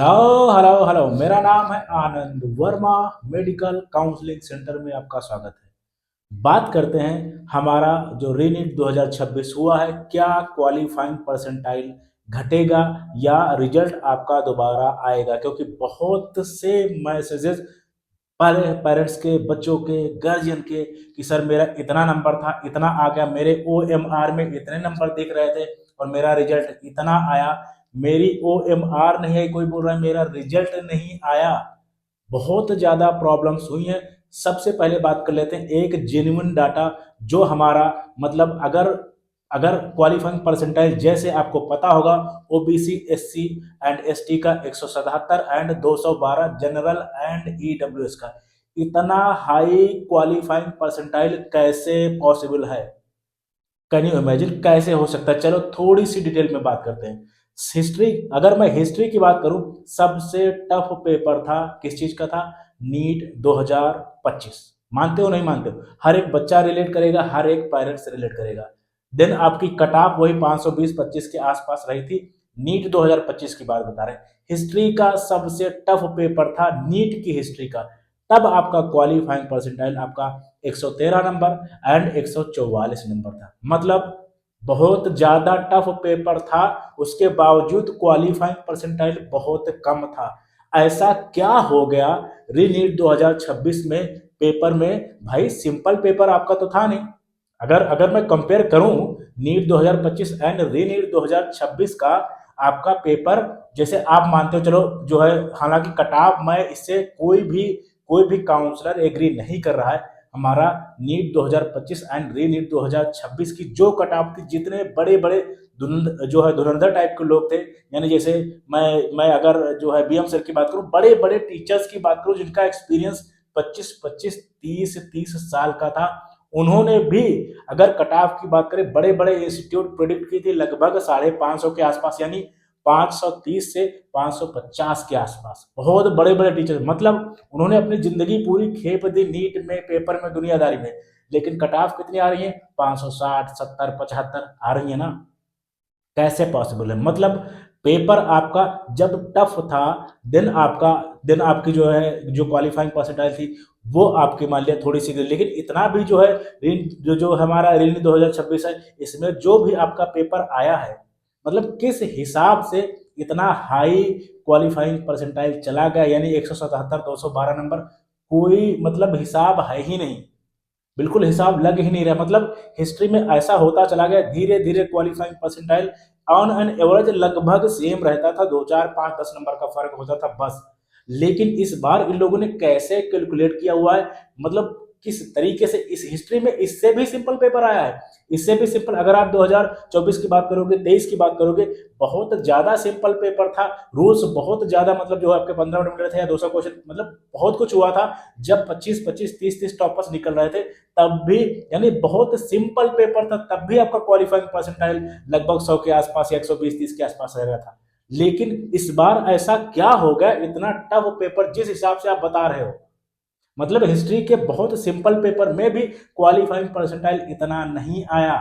Hello hello hello, मेरा नाम है आनंद वर्मा। मेडिकल काउंसलिंग सेंटर में आपका स्वागत है। बात करते हैं हमारा जो रीनीट 2026 हुआ है, क्या क्वालिफाइंग परसेंटाइल घटेगा या रिजल्ट आपका दोबारा आएगा? क्योंकि बहुत से मैसेजेस पहले पेरेंट्स के, बच्चों के, गार्जियन के कि सर मेरा इतना नंबर था, इतना आ गया, मेरे OMR में इतने नंबर दिख रहे थे और मेरा रिजल्ट इतना आया। मेरी OMR नहीं आई, कोई बोल रहा है मेरा रिजल्ट नहीं आया। बहुत ज़्यादा प्रॉब्लम्स हुई हैं। सबसे पहले बात कर लेते हैं एक जेन्युइन डाटा जो हमारा, मतलब अगर अगर क्वालिफाइंग परसेंटाइल जैसे आपको पता होगा, ओबीसी, एससी एंड एसटी का 177 एंड 212, जनरल एंड ईडब्ल्यूएस का इतना हाई क्वालिफाइंग परसेंटाइल कैसे पॉसिबल है? कैन यू इमेजिन कैसे हो सकता है? चलो थोड़ी सी डिटेल में बात करते हैं। हिस्ट्री, अगर मैं हिस्ट्री की बात करूं, सबसे टफ पेपर था, किस चीज का था? नीट 2025। मानते हो नहीं मानते हो? हर एक बच्चा रिलेट करेगा, हर एक पेरेंट्स रिलेट करेगा। देन आपकी कट ऑफ वही 520-25 के आसपास रही थी। नीट 2025 की बात बता रहे हैं। हिस्ट्री का सबसे टफ पेपर था नीट की हिस्ट्री का। तब आपका क्वालिफाइंग परसेंटाइल आपका 113 नंबर एंड 144 नंबर था। मतलब बहुत ज्यादा टफ पेपर था, उसके बावजूद क्वालिफाइंग परसेंटाइल बहुत कम था। ऐसा क्या हो गया रीनीट 2026 में पेपर में? भाई सिंपल पेपर आपका तो था नहीं। अगर अगर मैं कंपेयर करूं नीट 2025 एंड रीनीट 2026 का, आपका पेपर जैसे आप मानते हो, चलो जो है, हालांकि कटाव मैं इससे कोई भी काउंसलर एग्री नहीं कर रहा है। हमारा नीट 2025 एंड री नीट 2026 की जो कट ऑफ थी, जितने बड़े बड़े जो है धुरंधर टाइप के लोग थे, यानी जैसे मैं अगर जो है बीएम सर की बात करूं, बड़े बड़े टीचर्स की बात करूं जिनका एक्सपीरियंस 25-25, 30-30 साल का था, उन्होंने भी अगर कट ऑफ की बात करें, बड़े बड़े इंस्टीट्यूट प्रिडिक्ट की थी लगभग 550 के आसपास, यानी 530 से 550 के आसपास। बहुत बड़े बड़े टीचर, मतलब उन्होंने अपनी जिंदगी पूरी खेप दी नीट में, पेपर में, दुनियादारी में। लेकिन कट ऑफ कितनी आ रही है? 560, 70, 75 आ रही है ना। कैसे पॉसिबल है? मतलब पेपर आपका जब टफ था, देन आपका देन आपकी जो है जो क्वालिफाइंग परसेंटाइल थी, वो आपकी मान लिया थोड़ी सी गिरी। लेकिन इतना भी जो है जो हमारा रीन 2026 है, इसमें जो भी आपका पेपर आया है, मतलब किस हिसाब से इतना हाई क्वालिफाइंग परसेंटाइल चला गया, यानी 177, 212 नंबर, कोई मतलब हिसाब है ही नहीं। बिल्कुल हिसाब लग ही नहीं रहा। मतलब हिस्ट्री में ऐसा होता चला गया, धीरे धीरे qualifying percentile on an average लगभग सेम रहता था, 2, 4, 5, 10 नंबर का फर्क होता था बस। लेकिन इस बार इन लोगों ने कैसे कैलकुलेट किया हुआ है, मतलब किस तरीके से इस हिस्ट्री में इससे भी सिंपल पेपर आया है। इससे भी सिंपल, अगर आप 2024 की बात करोगे, 23 की बात करोगे, बहुत ज्यादा सिंपल पेपर था। रूल्स बहुत ज्यादा, मतलब जो आपके 15 मिनट थे या 200 क्वेश्चन, मतलब बहुत कुछ हुआ था। जब 25-25, 30-30 टॉपर्स निकल रहे थे, तब भी, यानी बहुत सिंपल पेपर था, तब भी आपका क्वालिफाइंग परसेंटाइल लगभग 100 के आसपास या 120-130 के आसपास रह रहा था। लेकिन इस बार ऐसा क्या हो गया, इतना टफ पेपर जिस हिसाब से आप बता रहे हो, मतलब हिस्ट्री के बहुत सिंपल पेपर में भी क्वालिफाइंग परसेंटाइल इतना नहीं आया।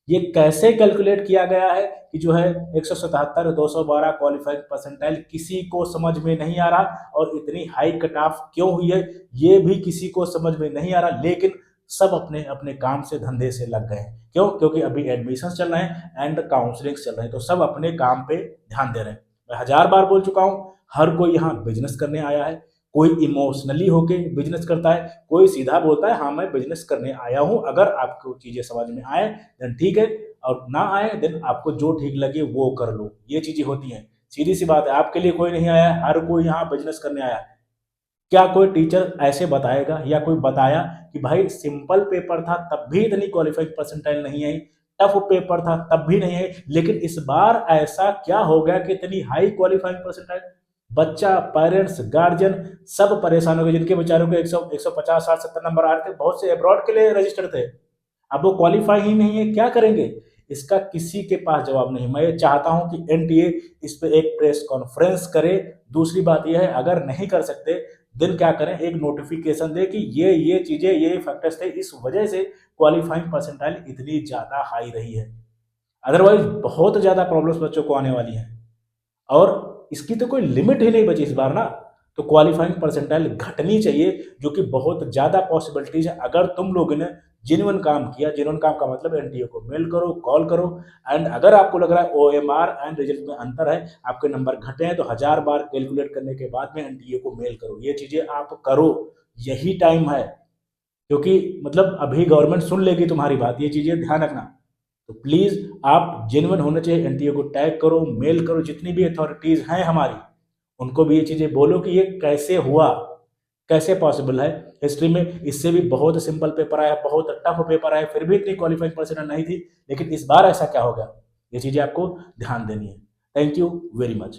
ये कैसे कैलकुलेट किया गया है कि जो है 177, 212 क्वालिफाइंग परसेंटाइल, किसी को समझ में नहीं आ रहा। और इतनी हाई कट ऑफ क्यों हुई है, ये भी किसी को समझ में नहीं आ रहा। लेकिन सब अपने अपने काम से, धंधे से लग गए हैं। क्यों? क्योंकि अभी एडमिशन चल रहे हैं एंड काउंसलिंग चल रहे हैं, तो सब अपने काम पे ध्यान दे रहे हैं। मैं हजार बार बोल चुका हूँ, हर कोई यहाँ बिजनेस करने आया है। कोई इमोशनली होके बिजनेस करता है, कोई सीधा बोलता है हाँ मैं बिजनेस करने आया हूँ। अगर आपको चीजें समझ में आए देन ठीक है, और ना आए देन आपको जो ठीक लगे वो कर लो। ये चीजें होती हैं, सीधी सी बात है। आपके लिए कोई नहीं आया है, हर कोई यहाँ बिजनेस करने आया है। क्या कोई टीचर ऐसे बताएगा या कोई बताया कि भाई सिंपल पेपर था तब भी इतनी क्वालिफाइंग परसेंटाइल नहीं आई, टफ पेपर था तब भी नहीं आई, लेकिन इस बार ऐसा क्या हो गया कि इतनी हाई क्वालिफाइंग परसेंटाइल? बच्चा, पेरेंट्स, गार्जियन सब परेशान हो गए, जिनके बेचारों को 150, 60, 70 नंबर आ रहे थे, बहुत से अब्रॉड के लिए रजिस्टर्ड थे। अब वो क्वालिफाई ही नहीं है, क्या करेंगे? इसका किसी के पास जवाब नहीं। मैं ये चाहता हूं कि एनटीए इस पे एक प्रेस कॉन्फ्रेंस करे। दूसरी बात यह है, अगर नहीं कर सकते देन क्या करें, एक नोटिफिकेशन दे कि ये चीजें, ये फैक्टर्स थे, इस वजह से क्वालिफाइंग परसेंटाइल इतनी ज्यादा हाई रही है। अदरवाइज बहुत ज्यादा प्रॉब्लम्स बच्चों को आने वाली हैं। और इसकी तो कोई लिमिट ही नहीं बची इस बार ना। तो क्वालिफाइंग परसेंटाइल घटनी चाहिए, जो कि बहुत ज़्यादा पॉसिबिलिटीज है अगर तुम लोगों ने जेन्युइन काम किया। जेन्युइन काम का मतलब एनटीए को मेल करो, कॉल करो, एंड अगर आपको लग रहा है ओएमआर एंड रिजल्ट में अंतर है, आपके नंबर घटे हैं, तो 1000 बार कैलकुलेट करने के बाद में एनटीए को मेल करो। ये चीज़ें आप करो, यही टाइम है, क्योंकि मतलब अभी गवर्नमेंट सुन लेगी तुम्हारी बात। ये चीज़ें ध्यान रखना। तो प्लीज़ आप जेन्युइन होना चाहिए, एनटीए को टैग करो, मेल करो, जितनी भी अथॉरिटीज़ हैं हमारी उनको भी ये चीज़ें बोलो कि ये कैसे हुआ, कैसे पॉसिबल है। हिस्ट्री में इससे भी बहुत सिंपल पेपर आया, बहुत टफ पेपर आया, फिर भी इतनी क्वालिफाइंग परसेंट नहीं थी, लेकिन इस बार ऐसा क्या हो गया, ये चीज़ें आपको ध्यान देनी है। Thank you very much.